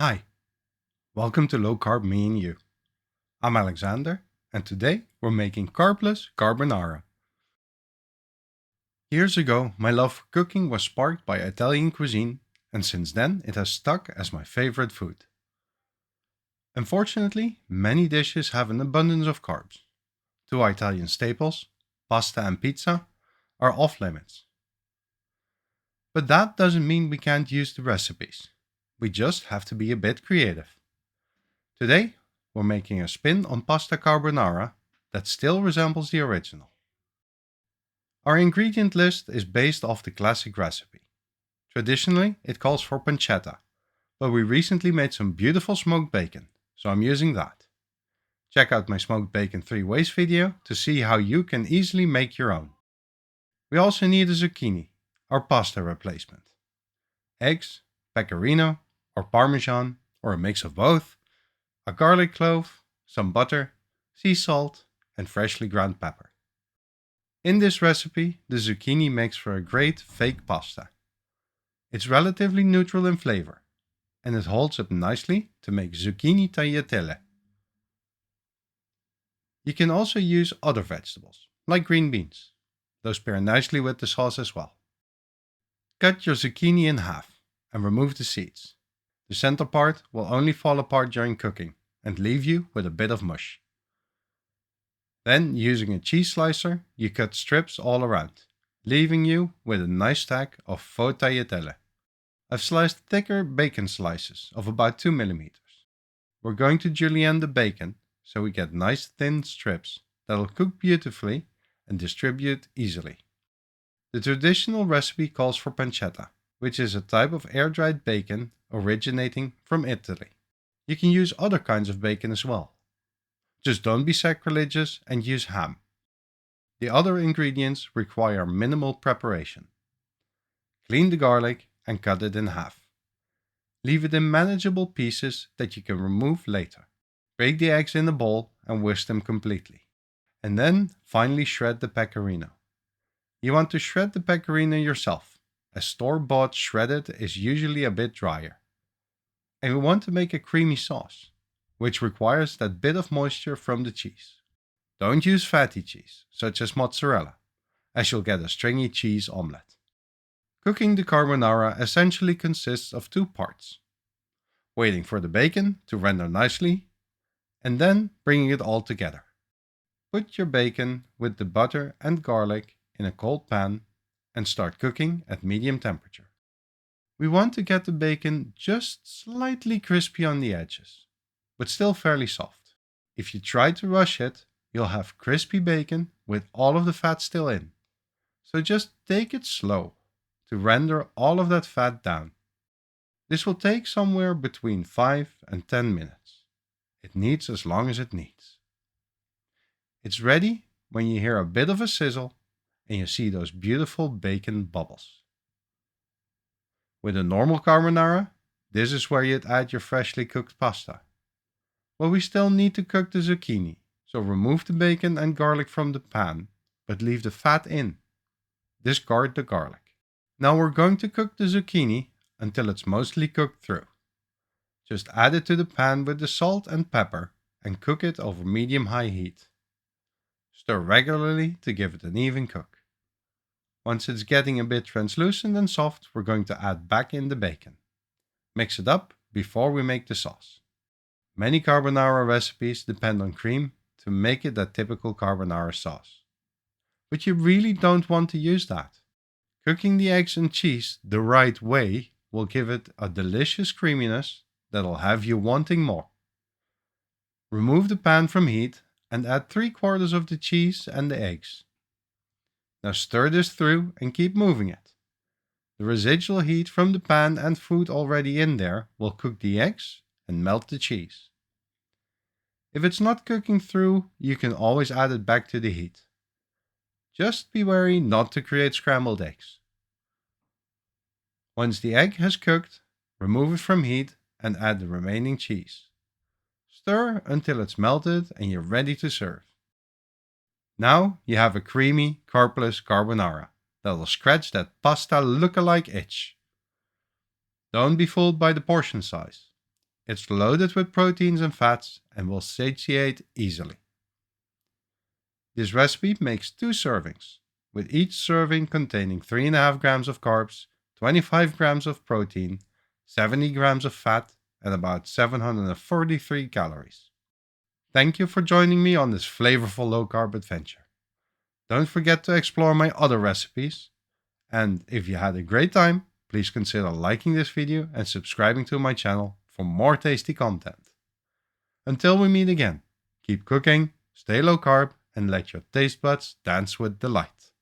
Hi, welcome to Low Carb Me and You. I'm Alexander, and today we're making carbless carbonara. Years ago, my love for cooking was sparked by Italian cuisine, and since then it has stuck as my favorite food. Unfortunately, many dishes have an abundance of carbs. Two Italian staples, pasta and pizza, are off limits. But that doesn't mean we can't use the recipes. We just have to be a bit creative. Today, we're making a spin on pasta carbonara that still resembles the original. Our ingredient list is based off the classic recipe. Traditionally, it calls for pancetta, but we recently made some beautiful smoked bacon, so I'm using that. Check out my smoked bacon 3 ways video to see how you can easily make your own. We also need a zucchini, our pasta replacement. Eggs, pecorino, or parmesan, or a mix of both, a garlic clove, some butter, sea salt, and freshly ground pepper. In this recipe, the zucchini makes for a great fake pasta. It's relatively neutral in flavor, and it holds up nicely to make zucchini tagliatelle. You can also use other vegetables, like green beans. Those pair nicely with the sauce as well. Cut your zucchini in half and remove the seeds. The center part will only fall apart during cooking and leave you with a bit of mush. Then, using a cheese slicer, you cut strips all around, leaving you with a nice stack of faux tagliatelle. I've sliced thicker bacon slices of about 2 millimeters. We're going to julienne the bacon so we get nice thin strips that'll cook beautifully and distribute easily. The traditional recipe calls for pancetta, which is a type of air-dried bacon originating from Italy. You can use other kinds of bacon as well. Just don't be sacrilegious and use ham. The other ingredients require minimal preparation. Clean the garlic and cut it in half. Leave it in manageable pieces that you can remove later. Break the eggs in a bowl and whisk them completely. And then finally shred the pecorino. You want to shred the pecorino yourself, as store-bought shredded is usually a bit drier. And we want to make a creamy sauce, which requires that bit of moisture from the cheese. Don't use fatty cheese, such as mozzarella, as you'll get a stringy cheese omelette. Cooking the carbonara essentially consists of 2 parts. Waiting for the bacon to render nicely, and then bringing it all together. Put your bacon with the butter and garlic in a cold pan and start cooking at medium temperature. We want to get the bacon just slightly crispy on the edges, but still fairly soft. If you try to rush it, you'll have crispy bacon with all of the fat still in. So just take it slow to render all of that fat down. This will take somewhere between 5 and 10 minutes. It needs as long as it needs. It's ready when you hear a bit of a sizzle and you see those beautiful bacon bubbles. With a normal carbonara, this is where you'd add your freshly cooked pasta. But we still need to cook the zucchini, so remove the bacon and garlic from the pan, but leave the fat in. Discard the garlic. Now we're going to cook the zucchini until it's mostly cooked through. Just add it to the pan with the salt and pepper and cook it over medium-high heat. Stir regularly to give it an even cook. Once it's getting a bit translucent and soft, we're going to add back in the bacon. Mix it up before we make the sauce. Many carbonara recipes depend on cream to make it that typical carbonara sauce. But you really don't want to use that. Cooking the eggs and cheese the right way will give it a delicious creaminess that'll have you wanting more. Remove the pan from heat and add 3/4 of the cheese and the eggs. Now stir this through and keep moving it. The residual heat from the pan and food already in there will cook the eggs and melt the cheese. If it's not cooking through, you can always add it back to the heat. Just be wary not to create scrambled eggs. Once the egg has cooked, remove it from heat and add the remaining cheese. Stir until it's melted and you're ready to serve. Now you have a creamy, carbless carbonara that will scratch that pasta look-alike itch. Don't be fooled by the portion size. It's loaded with proteins and fats and will satiate easily. This recipe makes 2 servings, with each serving containing 3.5 grams of carbs, 25 grams of protein, 70 grams of fat, and about 743 calories. Thank you for joining me on this flavorful low-carb adventure. Don't forget to explore my other recipes, and if you had a great time, please consider liking this video and subscribing to my channel for more tasty content. Until we meet again, keep cooking, stay low carb, and let your taste buds dance with delight.